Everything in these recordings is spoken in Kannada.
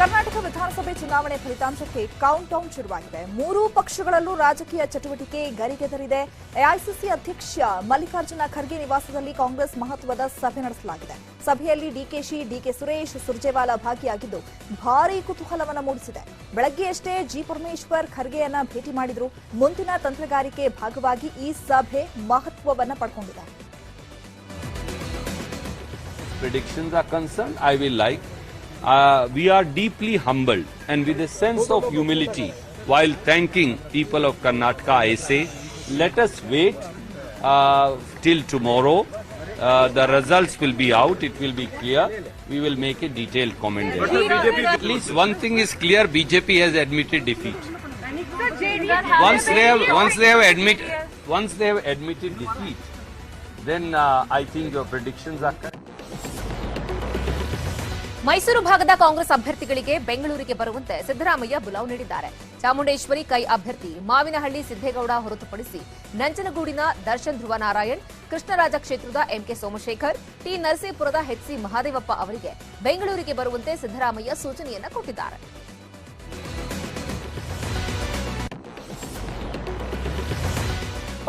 ಕರ್ನಾಟಕ ವಿಧಾನಸಭೆ ಚುನಾವಣೆ ಫಲಿತಾಂಶಕ್ಕೆ ಕೌಂಟ್ ಡೌನ್ ಶುರುವಾಗಿದೆ. ಮೂರೂ ಪಕ್ಷಗಳಲ್ಲೂ ರಾಜಕೀಯ ಚಟುವಟಿಕೆ ಗರಿಗೆದರಿದೆ. ಎಐಸಿಸಿ ಅಧ್ಯಕ್ಷ ಮಲ್ಲಿಕಾರ್ಜುನ ಖರ್ಗೆ ನಿವಾಸದಲ್ಲಿ ಕಾಂಗ್ರೆಸ್ ಮಹತ್ವದ ಸಭೆ ನಡೆಸಲಾಗಿದೆ. ಸಭೆಯಲ್ಲಿ ಡಿಕೆ ಸುರೇಶ್, ಸುರ್ಜೇವಾಲಾ ಭಾಗಿಯಾಗಿದ್ದು ಭಾರೀ ಕುತೂಹಲವನ್ನು ಮೂಡಿಸಿದೆ. ಬೆಳಗ್ಗೆಯಷ್ಟೇ ಜಿ ಪರಮೇಶ್ವರ್ ಖರ್ಗೆಯನ್ನ ಭೇಟಿ ಮಾಡಿದ್ರು. ಮುಂದಿನ ತಂತ್ರಗಾರಿಕೆ ಭಾಗವಾಗಿ ಈ ಸಭೆ ಮಹತ್ವವನ್ನು ಪಡ್ಕೊಂಡಿದೆ. Predictions are concerned, I will like. We are deeply humbled and with a sense of humility while thanking people of Karnataka. I say, let us wait till tomorrow. The results will be out. It will be clear. We will make a detailed comment there. At least one thing is clear: BJP has admitted defeat. Once they have admitted defeat, then I think your predictions are correct. Mysuru ಭಾಗದ ಕಾಂಗ್ರೆಸ್ ಅಭ್ಯರ್ಥಿಗಳಿಗೆ ಬೆಂಗಳೂರಿಗೆ ಬರುವಂತೆ ಸಿದ್ದರಾಮಯ್ಯ ಬುಲಾವ್ ನೀಡಿದ್ದಾರೆ. ಚಾಮುಂಡೇಶ್ವರಿ ಕೈ ಅಭ್ಯರ್ಥಿ ಮಾವಿನಹಳ್ಳಿ ಸಿದ್ದೇಗೌಡ ಹೊರತುಪಡಿಸಿ ನಂಜನಗೂಡಿನ ದರ್ಶನ್ ಧ್ರುವನಾರಾಯಣ್, ಕೃಷ್ಣರಾಜ ಕ್ಷೇತ್ರದ ಎಂಕೆ ಸೋಮಶೇಖರ್, ಟಿ ನರಸೀಪುರದ ಎಚ್ಸಿ ಮಹಾದೇವಪ್ಪ ಅವರಿಗೆ ಬೆಂಗಳೂರಿಗೆ ಬರುವಂತೆ ಸಿದ್ದರಾಮಯ್ಯ ಸೂಚನೆಯನ್ನ ಕೊಟ್ಟಿದ್ದಾರೆ.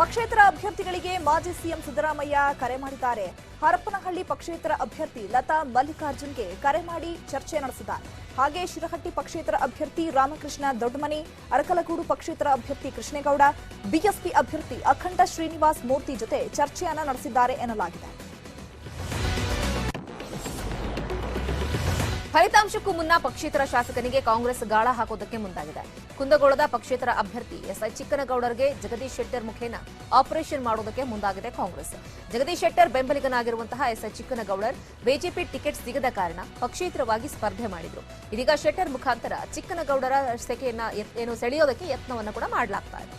ಪಕ್ಷೇತರ ಅಭ್ಯರ್ಥಿಗಳಿಗೆ ಮಾಜಿ ಸಿಎಂ ಸಿದ್ದರಾಮಯ್ಯ ಕರೆ ಮಾಡಿದ್ದಾರೆ. ಹರಪನಹಳ್ಳಿ ಪಕ್ಷೇತರ ಅಭ್ಯರ್ಥಿ ಲತಾ ಮಲ್ಲಿಕಾರ್ಜುನ್ಗೆ ಕರೆ ಮಾಡಿ ಚರ್ಚೆ ನಡೆಸಿದ್ದಾರೆ. ಹಾಗೆ ಶಿರಹಟ್ಟಿ ಪಕ್ಷೇತರ ಅಭ್ಯರ್ಥಿ ರಾಮಕೃಷ್ಣ ದೊಡ್ಡಮನಿ, ಅರಕಲಗೂಡು ಪಕ್ಷೇತರ ಅಭ್ಯರ್ಥಿ ಕೃಷ್ಣೇಗೌಡ, ಬಿಎಸ್ಪಿ ಅಭ್ಯರ್ಥಿ ಅಖಂಡ ಶ್ರೀನಿವಾಸ್ ಮೂರ್ತಿ ಜೊತೆ ಚರ್ಚೆಯನ್ನ ನಡೆಸಿದ್ದಾರೆ ಎನ್ನಲಾಗಿದೆ. ಫಲಿತಾಂಶಕ್ಕೂ ಮುನ್ನ ಪಕ್ಷೇತರ ಶಾಸಕನಿಗೆ ಕಾಂಗ್ರೆಸ್ ಗಾಳ ಹಾಕೋದಕ್ಕೆ ಮುಂದಾಗಿದೆ. ಕುಂದಗೋಳದ ಪಕ್ಷೇತರ ಅಭ್ಯರ್ಥಿ ಎಸ್ಐ ಚಿಕ್ಕನಗೌಡರಿಗೆ ಜಗದೀಶ್ ಶೆಟ್ಟರ್ ಮುಖೇನ ಆಪರೇಷನ್ ಮಾಡೋದಕ್ಕೆ ಮುಂದಾಗಿದೆ ಕಾಂಗ್ರೆಸ್. ಜಗದೀಶ್ ಶೆಟ್ಟರ್ ಬೆಂಬಲಿಗನಾಗಿರುವಂತಹ ಎಸ್ಐ ಚಿಕ್ಕನಗೌಡರ್ ಬಿಜೆಪಿ ಟಿಕೆಟ್ ಸಿಗದ ಕಾರಣ ಪಕ್ಷೇತರವಾಗಿ ಸ್ಪರ್ಧೆ ಮಾಡಿದ್ರು. ಇದೀಗ ಶೆಟ್ಟರ್ ಮುಖಾಂತರ ಚಿಕ್ಕನಗೌಡರ ಸೆಳೆಯೋದಕ್ಕೆ ಯತ್ನವನ್ನು ಕೂಡ ಮಾಡಲಾಗ್ತಾ ಇದೆ.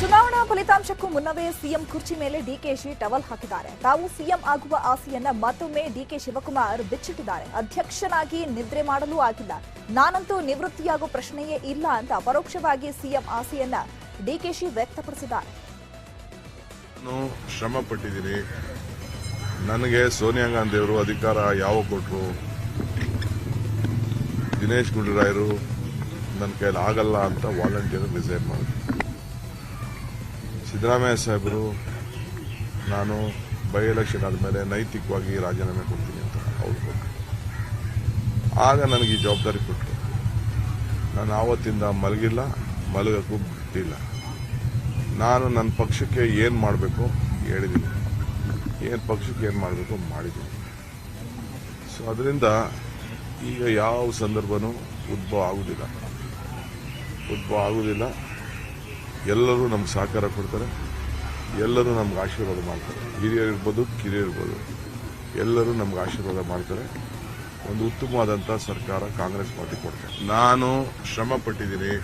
ಚುನಾವಣಾ ಫಲಿತಾಂಶಕ್ಕೂ ಮುನ್ನವೇ ಸಿಎಂ ಕುರ್ಚಿ ಮೇಲೆ ಡಿಕೆಶಿ ಟವಲ್ ಹಾಕಿದ್ದಾರೆ. ತಾವು ಸಿಎಂ ಆಗುವ ಆಸೆಯನ್ನ ಮತ್ತೊಮ್ಮೆ ಡಿಕೆ ಶಿವಕುಮಾರ್ ಬಿಚ್ಚಿಟ್ಟಿದ್ದಾರೆ. ಅಧ್ಯಕ್ಷನಾಗಿ ನಿದ್ರೆ ಮಾಡಲೂ ಆಗಿಲ್ಲ, ನಾನಂತೂ ನಿವೃತ್ತಿಯಾಗೋ ಪ್ರಶ್ನೆಯೇ ಇಲ್ಲ ಅಂತ ಪರೋಕ್ಷವಾಗಿ ಸಿಎಂ ಆಸೆಯನ್ನ ಡಿಕೆಶಿ ವ್ಯಕ್ತಪಡಿಸಿದ್ದಾರೆ. ನಾನು ಶ್ರಮ ಪಟ್ಟಿದ್ದೀನಿ. ನನಗೆ ಸೋನಿಯಾ ಗಾಂಧಿ ಅವರು ಅಧಿಕಾರ ಯಾವಾಗ ಕೊಟ್ಟರು, ದಿನೇಶ್ ಗುಂಡೂರಾಯರು ನನ್ನ ಕೈಲಿ ಆಗಲ್ಲ ಅಂತ ವಾಲಂಟಿಯರ್ ರಿಸೈನ್ ಮಾಡಿದ್ರು. ಸಿದ್ದರಾಮಯ್ಯ ಸಾಹೇಬರು ನಾನು ಬೈ ಎಲೆಕ್ಷನ್ ಆದಮೇಲೆ ನೈತಿಕವಾಗಿ ರಾಜೀನಾಮೆ ಕೊಡ್ತೀನಿ ಅಂತ ಅವ್ರು ಕೊಟ್ಟರು. ಆಗ ನನಗೆ ಈ ಜವಾಬ್ದಾರಿ ಕೊಟ್ಟರು. ನಾನು ಆವತ್ತಿಂದ ಮಲಗಕ್ಕೂ ಬಿಟ್ಟಿಲ್ಲ. ನಾನು ನನ್ನ ಪಕ್ಷಕ್ಕೆ ಏನು ಮಾಡಬೇಕು ಹೇಳಿದ್ದೀನಿ, ಪಕ್ಷಕ್ಕೆ ಏನು ಮಾಡಬೇಕು ಮಾಡಿದ್ದೀನಿ. ಸೊ ಅದರಿಂದ ಈಗ ಯಾವ ಸಂದರ್ಭನೂ ಉದ್ಭವ ಆಗುವುದಿಲ್ಲ. ಎಲ್ಲರೂ ನಮ್ಗೆ ಸಹಕಾರ ಕೊಡ್ತಾರೆ, ಎಲ್ಲರೂ ನಮ್ಗೆ ಆಶೀರ್ವಾದ ಮಾಡ್ತಾರೆ. ಹಿರಿಯರಿರ್ಬೋದು, ಕಿರಿಯರಿರ್ಬೋದು, ಎಲ್ಲರೂ ನಮ್ಗೆ ಆಶೀರ್ವಾದ ಮಾಡ್ತಾರೆ. ಒಂದು ಉತ್ತಮವಾದಂಥ ಸರ್ಕಾರ ಕಾಂಗ್ರೆಸ್ ಪಾರ್ಟಿ ಕೊಡ್ತಾರೆ. ನಾನು ಶ್ರಮ ಪಟ್ಟಿದ್ದೀನಿ.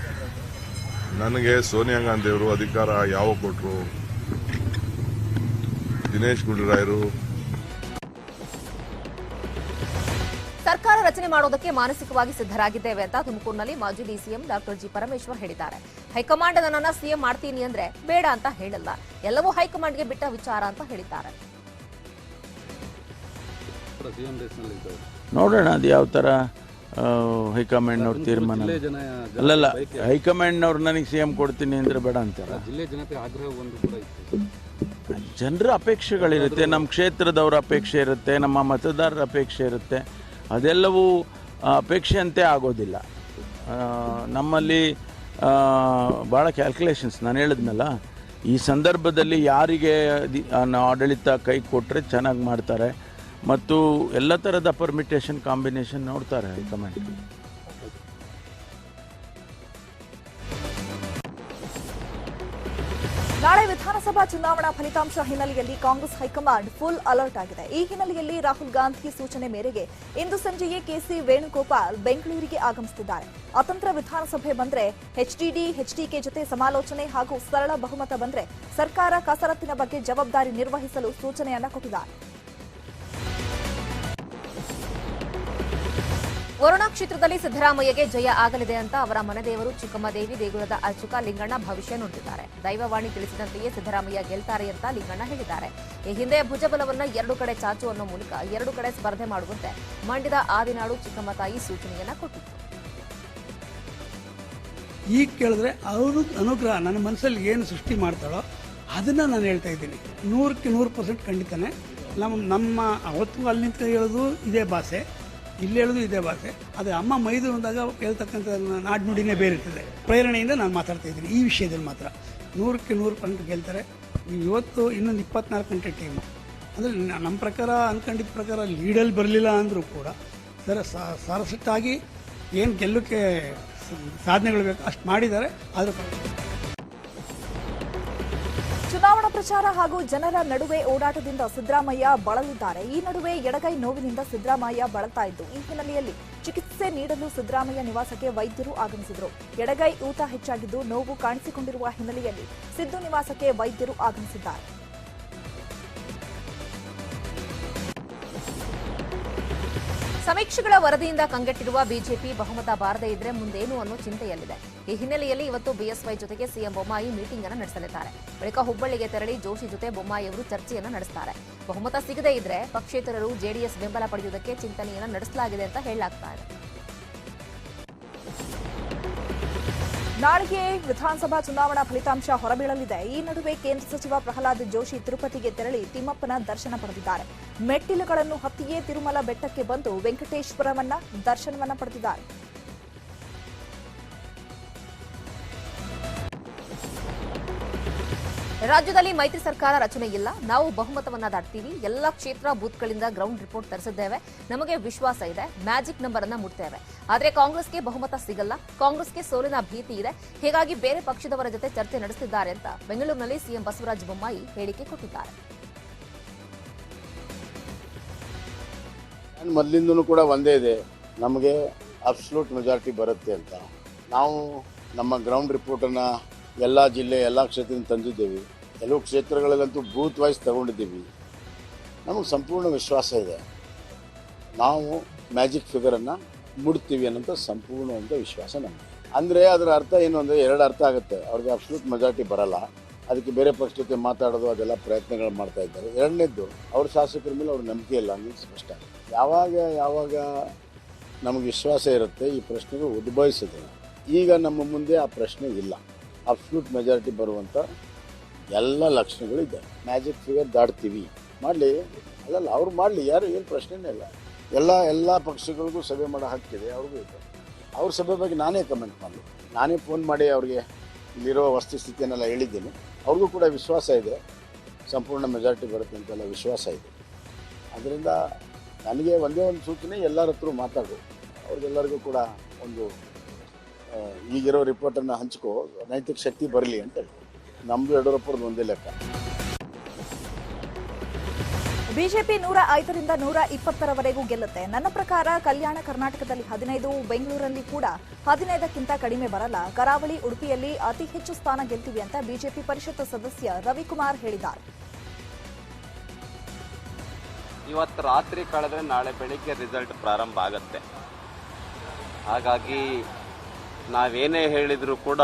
ನನಗೆ ಸೋನಿಯಾ ಗಾಂಧಿ ಅವರು ಅಧಿಕಾರ ಯಾವಾಗ ಕೊಟ್ಟರು, ದಿನೇಶ್ ಗುಂಡೂರಾಯರು ಸರ್ಕಾರ ರಚನೆ ಮಾಡೋದಕ್ಕೆ ಮಾನಸಿಕವಾಗಿ ಸಿದ್ದರಾಗಿದ್ದೇವೆ ಅಂತ ತುಮಕೂರಿನಲ್ಲಿ ಮಾಜಿ ಡಿಸಿಎಂ ಡಾಕ್ಟರ್ ಜಿ ಪರಮೇಶ್ವರ್ ಹೇಳಿದ್ದಾರೆ. ಹೈಕಮಾಂಡ್ ನನ್ನನ್ನ ಸಿಎಂ ಮಾಡ್ತೀನಿ ಅಂದ್ರೆ ಬೇಡ ಅಂತ ಹೇಳಲ್ಲ, ಎಲ್ಲವೂ ಹೈಕಮಾಂಡ್ಗೆ ಬಿಟ್ಟ ವಿಚಾರ ಅಂತ ಹೇಳಿದ್ದಾರೆ. ನೋಡೋಣ ಅದು ಯಾವ ತರ ಹೈಕಮಾಂಡ್ನವ್ರ ತೀರ್ಮಾನ. ಅಲ್ಲಲ್ಲ, ಹೈಕಮಾಂಡ್ನವ್ರು ನನಗೆ ಸಿಎಂ ಕೊಡ್ತೀನಿ ಅಂದ್ರೆ ಬೇಡ ಅಂತಾರ. ಜನರ ಅಪೇಕ್ಷೆಗಳಿರುತ್ತೆ, ನಮ್ಮ ಕ್ಷೇತ್ರದವರ ಅಪೇಕ್ಷೆ ಇರುತ್ತೆ, ನಮ್ಮ ಮತದಾರರ ಅಪೇಕ್ಷೆ ಇರುತ್ತೆ. ಅದೆಲ್ಲವೂ ಅಪೇಕ್ಷೆಯಂತೆ ಆಗೋದಿಲ್ಲ. ನಮ್ಮಲ್ಲಿ ಭಾಳ ಕ್ಯಾಲ್ಕುಲೇಷನ್ಸ್. ನಾನು ಹೇಳಿದ್ನಲ್ಲ, ಈ ಸಂದರ್ಭದಲ್ಲಿ ಯಾರಿಗೆ ಆಡಳಿತ ಕೈ ಕೊಟ್ಟರೆ ಚೆನ್ನಾಗಿ ಮಾಡ್ತಾರೆ ಮತ್ತು ಎಲ್ಲ ಥರದ ಪರ್ಮಿಟೇಷನ್ ಕಾಂಬಿನೇಷನ್ ನೋಡ್ತಾರೆ ಹೈಕಮಾಂಡ್. ನಾಳೆ ವಿಧಾನಸಭಾ ಚುನಾವಣಾ ಫಲಿತಾಂಶ ಹಿನ್ನೆಲೆಯಲ್ಲಿ ಕಾಂಗ್ರೆಸ್ ಹೈಕಮಾಂಡ್ ಫುಲ್ ಅಲರ್ಟ್ ಆಗಿದೆ. ಈ ಹಿನ್ನೆಲೆಯಲ್ಲಿ ರಾಹುಲ್ ಗಾಂಧಿ ಸೂಚನೆ ಮೇರೆಗೆ ಇಂದು ಸಂಜೆಯೇ ಕೆಸಿ ವೇಣುಗೋಪಾಲ್ ಬೆಂಗಳೂರಿಗೆ ಆಗಮಿಸುತ್ತಿದ್ದಾರೆ. ಅತಂತ್ರ ವಿಧಾನಸಭೆ ಬಂದ್ರೆ ಎಚ್ಡಿಕೆ ಜೊತೆ ಸಮಾಲೋಚನೆ ಹಾಗೂ ಸರಳ ಬಹುಮತ ಬಂದ್ರೆ ಸರ್ಕಾರ ಕಸರತ್ತಿನ ಬಗ್ಗೆ ಜವಾಬ್ದಾರಿ ನಿರ್ವಹಿಸಲು ಸೂಚನೆಯನ್ನ ಕೊಟ್ಟಿದ್ದಾರೆ. ವರುಣಾ ಕ್ಷೇತ್ರದಲ್ಲಿ ಸಿದ್ದರಾಮಯ್ಯಗೆ ಜಯ ಆಗಲಿದೆ ಅಂತ ಅವರ ಮನೆದೇವರು ಚಿಕ್ಕಮ್ಮದೇವಿ ದೇಗುಲದ ಅರ್ಚಕ ಲಿಂಗಣ್ಣ ಭವಿಷ್ಯ ನುಡಿದಿದ್ದಾರೆ. ದೈವವಾಣಿ ತಿಳಿಸಿದಂತೆಯೇ ಸಿದ್ದರಾಮಯ್ಯ ಗೆಲ್ತಾರೆ ಅಂತ ಲಿಂಗಣ್ಣ ಹೇಳಿದ್ದಾರೆ. ಈ ಹಿಂದೆ ಭುಜಬಲವನ್ನ 2 ಕಡೆ ಚಾಚು ಅನ್ನೋ ಮೂಲಕ 2 ಕಡೆ ಸ್ಪರ್ಧೆ ಮಾಡುವಂತೆ ಮಂಡ್ಯದ ಆದಿನಾಡು ಚಿಕ್ಕಮ್ಮ ತಾಯಿ ಸೂಚನೆಯನ್ನ ಕೊಟ್ಟಿತ್ತು. ಈಗ ಕೇಳಿದ್ರೆ ಅವರು ಅನುಗ್ರಹ ನನ್ನ ಮನಸ್ಸಲ್ಲಿ ಏನು ಸೃಷ್ಟಿ ಮಾಡ್ತಾಳೋ ಅದನ್ನು ನಾನು ಹೇಳ್ತಾ ಇದ್ದೀನಿ. 100ಕ್ಕೆ 100% ಖಂಡಿತನೇ. ನಮ್ಮ ಅವತ್ತು ಅಲ್ಲಿ ನಿಂತು ಹೇಳೋದು ಇದೇ ಭಾಷೆ, ಇಲ್ಲಿ ಹೇಳೋದು ಇದೇ ಭಾಷೆ. ಅದು ಅಮ್ಮ ಮೈದು ಅಂದಾಗ ಹೇಳ್ತಕ್ಕಂಥ ನಾಡ್ನುಡಿನೇ ಬೇರೆ ಇರ್ತದೆ. ಪ್ರೇರಣೆಯಿಂದ ನಾನು ಮಾತಾಡ್ತಾ ಇದ್ದೀನಿ ಈ ವಿಷಯದಲ್ಲಿ ಮಾತ್ರ. 100ಕ್ಕೆ 100% ಗೆಲ್ತಾರೆ. ಇವತ್ತು ಇನ್ನೊಂದು 24 ಗಂಟೆ ಟೈಮು. ಅಂದರೆ ನಮ್ಮ ಪ್ರಕಾರ ಅಂದ್ಕೊಂಡಿದ್ದ ಪ್ರಕಾರ ಲೀಡಲ್ಲಿ ಬರಲಿಲ್ಲ ಅಂದರೂ ಕೂಡ ಸರಸಟ್ಟಾಗಿ ಏನು ಗೆಲ್ಲಕ್ಕೆ ಸಾಧನೆಗಳು ಬೇಕು ಅಷ್ಟು ಮಾಡಿದ್ದಾರೆ. ಆದರೂ ಚುನಾವಣಾ ಪ್ರಚಾರ ಹಾಗೂ ಜನರ ನಡುವೆ ಓಡಾಟದಿಂದ ಸಿದ್ದರಾಮಯ್ಯ ಬಳಲಿದ್ದಾರೆ. ಈ ನಡುವೆ ಎಡಗೈ ನೋವಿನಿಂದ ಸಿದ್ದರಾಮಯ್ಯ ಬಳಲ್ತಾ ಇದ್ದು, ಈ ಹಿನ್ನೆಲೆಯಲ್ಲಿ ಚಿಕಿತ್ಸೆ ನೀಡಲು ಸಿದ್ದರಾಮಯ್ಯ ನಿವಾಸಕ್ಕೆ ವೈದ್ಯರು ಆಗಮಿಸಿದರು. ಎಡಗೈ ಊತ ಹೆಚ್ಚಾಗಿದ್ದು ನೋವು ಕಾಣಿಸಿಕೊಂಡಿರುವ ಹಿನ್ನೆಲೆಯಲ್ಲಿ ಸಿದ್ದು ನಿವಾಸಕ್ಕೆ ವೈದ್ಯರು ಆಗಮಿಸಿದ್ದಾರೆ. ಸಮೀಕ್ಷೆಗಳ ವರದಿಯಿಂದ ಕಂಗೆಟ್ಟಿರುವ ಬಿಜೆಪಿ ಬಹುಮತ ಬಾರದೇ ಇದ್ರೆ ಮುಂದೇನು ಅನ್ನೋ ಚಿಂತೆಯಲ್ಲಿದೆ. ಈ ಹಿನ್ನೆಲೆಯಲ್ಲಿ ಇವತ್ತು ಬಿಎಸ್ವೈ ಜೊತೆಗೆ ಸಿಎಂ ಬೊಮ್ಮಾಯಿ ಮೀಟಿಂಗ್ ಅನ್ನು ನಡೆಸಲಿದ್ದಾರೆ. ಬಳಿಕ ಹುಬ್ಬಳ್ಳಿಗೆ ತೆರಳಿ ಜೋಶಿ ಜೊತೆ ಬೊಮ್ಮಾಯಿ ಅವರು ಚರ್ಚೆಯನ್ನು ನಡೆಸುತ್ತಾರೆ. ಬಹುಮತ ಸಿಗದೇ ಇದ್ರೆ ಪಕ್ಷೇತರರು ಜೆಡಿಎಸ್ ಬೆಂಬಲ ಪಡೆಯುವುದಕ್ಕೆ ಚಿಂತನೆಯನ್ನು ನಡೆಸಲಾಗಿದೆ ಅಂತ ಹೇಳಲಾಗ್ತಾ ಇದೆ. ನಾಳೆಗೆ ವಿಧಾನಸಭಾ ಚುನಾವಣಾ ಫಲಿತಾಂಶ ಹೊರಬೀಳಲಿದೆ. ಈ ನಡುವೆ ಕೇಂದ್ರ ಸಚಿವ ಪ್ರಹ್ಲಾದ್ ಜೋಶಿ ತಿರುಪತಿಗೆ ತೆರಳಿ ತಿಮ್ಮಪ್ಪನ ದರ್ಶನ ಪಡೆದಿದ್ದಾರೆ. ಮೆಟ್ಟಿಲುಗಳನ್ನು ಹತ್ತಿಯೇ ತಿರುಮಲ ಬೆಟ್ಟಕ್ಕೆ ಬಂದು ವೆಂಕಟೇಶ್ವರವನ್ನ ದರ್ಶನವನ್ನ ಪಡೆದಿದ್ದಾರೆ. ರಾಜ್ಯದಲ್ಲಿ ಮೈತ್ರಿ ಸರ್ಕಾರ ರಚನೆ ಇಲ್ಲ, ನಾವು ಬಹುಮತವನ್ನ ದಾಟ್ತೀವಿ. ಎಲ್ಲ ಕ್ಷೇತ್ರ ಬೂತ್ಗಳಿಂದ ಗ್ರೌಂಡ್ ರಿಪೋರ್ಟ್ ತರಿಸಿದ್ದೇವೆ. ನಮಗೆ ವಿಶ್ವಾಸ ಇದೆ, ಮ್ಯಾಜಿಕ್ ನಂಬರ್ ಅನ್ನ ಮುಟ್ತೇವೆ. ಆದರೆ ಕಾಂಗ್ರೆಸ್ಗೆ ಬಹುಮತ ಸಿಗಲ್ಲ, ಕಾಂಗ್ರೆಸ್ಗೆ ಸೋಲಿನ ಭೀತಿ ಇದೆ. ಹೀಗಾಗಿ ಬೇರೆ ಪಕ್ಷದವರ ಜೊತೆ ಚರ್ಚೆ ನಡೆಸುತ್ತಿದ್ದಾರೆ ಅಂತ ಬೆಂಗಳೂರಿನಲ್ಲಿ ಸಿಎಂ ಬಸವರಾಜ ಬೊಮ್ಮಾಯಿ ಹೇಳಿಕೆ ಕೊಟ್ಟಿದ್ದಾರೆ. ಮೊದಲಿಂದನೂ ಕೂಡ ಒಂದೇ ಇದೆ, ನಮಗೆ ಅಬ್ಸಲ್ಯೂಟ್ ಮೆಜಾರಿಟಿ ಬರುತ್ತೆ ಅಂತ. ನಾವು ನಮ್ಮ ಗ್ರೌಂಡ್ ರಿಪೋರ್ಟನ್ನು ಎಲ್ಲ ಜಿಲ್ಲೆ ಎಲ್ಲ ಕ್ಷೇತ್ರದಿಂದ ತಂದಿದ್ದೇವೆ. ಕೆಲವು ಕ್ಷೇತ್ರಗಳಲ್ಲಂತೂ ಬೂತ್ ವೈಸ್ ತಗೊಂಡಿದ್ದೀವಿ. ನಮಗೆ ಸಂಪೂರ್ಣ ವಿಶ್ವಾಸ ಇದೆ, ನಾವು ಮ್ಯಾಜಿಕ್ ಫಿಗರನ್ನು ಮುಡ್ತೀವಿ ಅನ್ನೋಂಥ ಸಂಪೂರ್ಣವಂತ ವಿಶ್ವಾಸ ನಮಗೆ. ಅಂದರೆ ಅದರ ಅರ್ಥ ಏನು ಅಂದರೆ 2 ಅರ್ಥ ಆಗುತ್ತೆ. ಅವ್ರಿಗೆ ಅಬ್ಸಲ್ಯೂಟ್ ಮೆಜಾರಿಟಿ ಬರಲ್ಲ, ಅದಕ್ಕೆ ಬೇರೆ ಪಕ್ಷ ಜೊತೆ ಮಾತಾಡೋದು ಅದೆಲ್ಲ ಪ್ರಯತ್ನಗಳು ಮಾಡ್ತಾ ಇದ್ದಾರೆ. 2ನೇದ್ದು ಅವ್ರ ಶಾಸಕರ ಮೇಲೆ ಅವ್ರ ನಂಬಿಕೆ ಇಲ್ಲ ಅನ್ನೋದು ಸ್ಪಷ್ಟ. ಯಾವಾಗ ನಮಗೆ ವಿಶ್ವಾಸ ಇರುತ್ತೆ ಈ ಪ್ರಶ್ನೆಗಳು ಉದ್ಭವಿಸಿದೆ. ಈಗ ನಮ್ಮ ಮುಂದೆ ಆ ಪ್ರಶ್ನೆ ಇಲ್ಲ. ಅಬ್ಸಲ್ಯೂಟ್ ಮೆಜಾರಿಟಿ ಬರುವಂಥ ಎಲ್ಲ ಲಕ್ಷಣಗಳಿದೆ. ಮ್ಯಾಜಿಕ್ ಫಿಗರ್ ದಾಟ್ತೀವಿ, ಮಾಡಲಿ, ಅಲ್ಲಲ್ಲ ಅವ್ರು ಮಾಡಲಿ, ಯಾರು ಏನು ಪ್ರಶ್ನೆನೇ ಇಲ್ಲ. ಎಲ್ಲ ಪಕ್ಷಗಳಿಗೂ ಸಭೆ ಮಾಡೋ ಹಕ್ಕಿದೆ, ಅವ್ರಿಗೂ ಇದೆ. ಅವ್ರ ಸಭೆ ಬಗ್ಗೆ ನಾನೇ ಕಮೆಂಟ್ ಮಾಡಲಿ, ನಾನೇ ಫೋನ್ ಮಾಡಿ ಅವ್ರಿಗೆ ಇಲ್ಲಿರೋ ವಸ್ತುಸ್ಥಿತಿಯನ್ನೆಲ್ಲ ಹೇಳಿದ್ದೀನಿ. ಅವ್ರಿಗೂ ಕೂಡ ವಿಶ್ವಾಸ ಇದೆ, ಸಂಪೂರ್ಣ ಮೆಜಾರಿಟಿ ಬರುತ್ತೆ ಅಂತೆಲ್ಲ ವಿಶ್ವಾಸ ಇದೆ. ಅದರಿಂದ ನನಗೆ ಒಂದೇ ಒಂದು ಸೂಚನೆ, ಎಲ್ಲರ ಹತ್ರ ಮಾತಾಡು, ಅವ್ರಿಗೆಲ್ಲರಿಗೂ ಕೂಡ ಒಂದು ಈಗಿರೋ ರಿಪೋರ್ಟನ್ನು ಹಂಚ್ಕೋ, ನೈತಿಕ ಶಕ್ತಿ ಬರಲಿ ಅಂತ ಹೇಳಿ. ನಮ್ಮದು ಯಡಿಯೂರಪ್ಪರದ್ದು ಒಂದೇ ಲೆಕ್ಕ. ಬಿಜೆಪಿ 105ರಿಂದ 120ರವರೆಗೂ ಗೆಲ್ಲುತ್ತೆ. ನನ್ನ ಪ್ರಕಾರ ಕಲ್ಯಾಣ ಕರ್ನಾಟಕದಲ್ಲಿ 15, ಬೆಂಗಳೂರಲ್ಲಿ ಕೂಡ 15ಕ್ಕಿಂತ ಕಡಿಮೆ ಬರಲ್ಲ. ಕರಾವಳಿ, ಉಡುಪಿಯಲ್ಲಿ ಅತಿ ಹೆಚ್ಚು ಸ್ಥಾನ ಗೆಲ್ತೀವಿ ಅಂತ ಬಿಜೆಪಿ ಪರಿಷತ್ ಸದಸ್ಯ ರವಿಕುಮಾರ್ ಹೇಳಿದ್ದಾರೆ. ಇವತ್ತು ರಾತ್ರಿ ಕಳೆದ್ರೆ ನಾಳೆ ಬೆಳಿಗ್ಗೆ ರಿಸಲ್ಟ್ ಪ್ರಾರಂಭ ಆಗುತ್ತೆ. ಹಾಗಾಗಿ ನಾವೇನೇ ಹೇಳಿದರೂ ಕೂಡ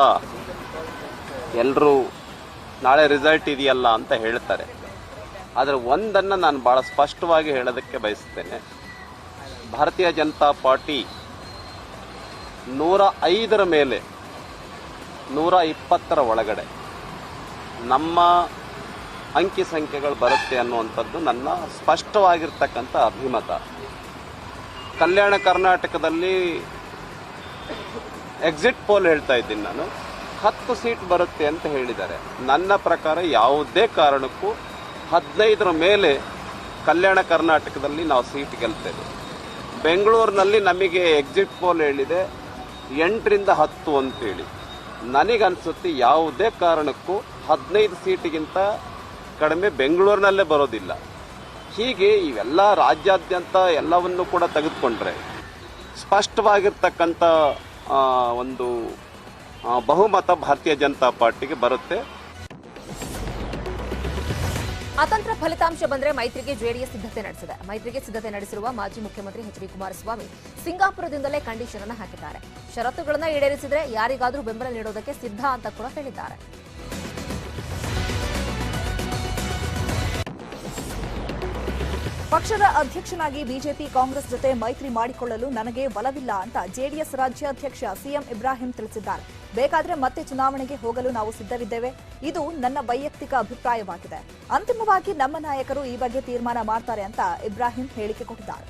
ಎಲ್ಲರೂ ನಾಳೆ ರಿಸಲ್ಟ್ ಇದೆಯಲ್ಲ ಅಂತ ಹೇಳ್ತಾರೆ. ಆದರೆ ಒಂದನ್ನು ನಾನು ಭಾಳ ಸ್ಪಷ್ಟವಾಗಿ ಹೇಳೋದಕ್ಕೆ ಬಯಸ್ತೇನೆ, ಭಾರತೀಯ ಜನತಾ ಪಾರ್ಟಿ 105ರ ಮೇಲೆ 120ರ ಒಳಗಡೆ ನಮ್ಮ ಅಂಕಿ ಸಂಖ್ಯೆಗಳು ಬರುತ್ತೆ ಅನ್ನುವಂಥದ್ದು ನನ್ನ ಸ್ಪಷ್ಟವಾಗಿರ್ತಕ್ಕಂಥ ಅಭಿಮತ. ಕಲ್ಯಾಣ ಕರ್ನಾಟಕದಲ್ಲಿ ಎಕ್ಸಿಟ್ ಪೋಲ್ ಹೇಳ್ತಾ ಇದ್ದೀನಿ ನಾನು, 10 ಸೀಟ್ ಬರುತ್ತೆ ಅಂತ ಹೇಳಿದ್ದಾರೆ. ನನ್ನ ಪ್ರಕಾರ ಯಾವುದೇ ಕಾರಣಕ್ಕೂ 15ರ ಮೇಲೆ ಕಲ್ಯಾಣ ಕರ್ನಾಟಕದಲ್ಲಿ ನಾವು ಸೀಟ್ ಗೆಲ್ತೇವೆ. ಬೆಂಗಳೂರಿನಲ್ಲಿ ನಮಗೆ ಎಕ್ಸಿಟ್ ಪೋಲ್ ಹೇಳಿದೆ 8ರಿಂದ 10 ಅಂತೇಳಿ. ನನಗನ್ಸುತ್ತೆ ಯಾವುದೇ ಕಾರಣಕ್ಕೂ 15 ಸೀಟಿಗಿಂತ ಕಡಿಮೆ ಬೆಂಗಳೂರಿನಲ್ಲೇ ಬರೋದಿಲ್ಲ. ಹೀಗೆ ಇವೆಲ್ಲ ರಾಜ್ಯಾದ್ಯಂತ ಎಲ್ಲವನ್ನು ಕೂಡ ತೆಗೆದುಕೊಂಡ್ರೆ ಸ್ಪಷ್ಟವಾಗಿರ್ತಕ್ಕಂಥ ಒಂದು ಬಹುಮತ ಭಾರತೀಯ ಜನತಾ ಪಾರ್ಟಿಗೆ ಬರುತ್ತೆ. ಅತಂತ್ರ ಫಲಿತಾಂಶ ಬಂದರೆ ಮೈತ್ರಿಗೆ ಜೆಡಿಎಸ್ ಸಿದ್ಧತೆ ನಡೆಸಿದೆ. ಮೈತ್ರಿಗೆ ಸಿದ್ಧತೆ ನಡೆಸಿರುವ ಮಾಜಿ ಮುಖ್ಯಮಂತ್ರಿ ಎಚ್.ಡಿ. ಕುಮಾರಸ್ವಾಮಿ ಸಿಂಗಾಪುರದಿಂದಲೇ ಕಂಡೀಷನ್ ಅನ್ನು ಹಾಕಿದ್ದಾರೆ. ಷರತ್ತುಗಳನ್ನು ಈಡೇರಿಸಿದರೆ ಯಾರಿಗಾದರೂ ಬೆಂಬಲ ನೀಡೋದಕ್ಕೆ ಸಿದ್ಧ ಅಂತ ಕೂಡ ಹೇಳಿದ್ದಾರೆ. ಪಕ್ಷದ ಅಧ್ಯಕ್ಷನಾಗಿ ಬಿಜೆಪಿ ಕಾಂಗ್ರೆಸ್ ಜೊತೆ ಮೈತ್ರಿ ಮಾಡಿಕೊಳ್ಳಲು ನನಗೆ ಒಲವಿಲ್ಲ ಅಂತ ಜೆಡಿಎಸ್ ರಾಜ್ಯಾಧ್ಯಕ್ಷ ಸಿಎಂ ಇಬ್ರಾಹಿಂ ತಿಳಿಸಿದ್ದಾರೆ. ಬೇಕಾದ್ರೆ ಮತ್ತೆ ಚುನಾವಣೆಗೆ ಹೋಗಲು ನಾವು ಸಿದ್ಧವಿದ್ದೇವೆ. ಇದು ನನ್ನ ವೈಯಕ್ತಿಕ ಅಭಿಪ್ರಾಯವಾಗಿದೆ. ಅಂತಿಮವಾಗಿ ನಮ್ಮ ನಾಯಕರು ಈ ಬಗ್ಗೆ ತೀರ್ಮಾನ ಮಾಡ್ತಾರೆ ಅಂತ ಇಬ್ರಾಹಿಂ ಹೇಳಿಕೆ ಕೊಟ್ಟಿದ್ದಾರೆ.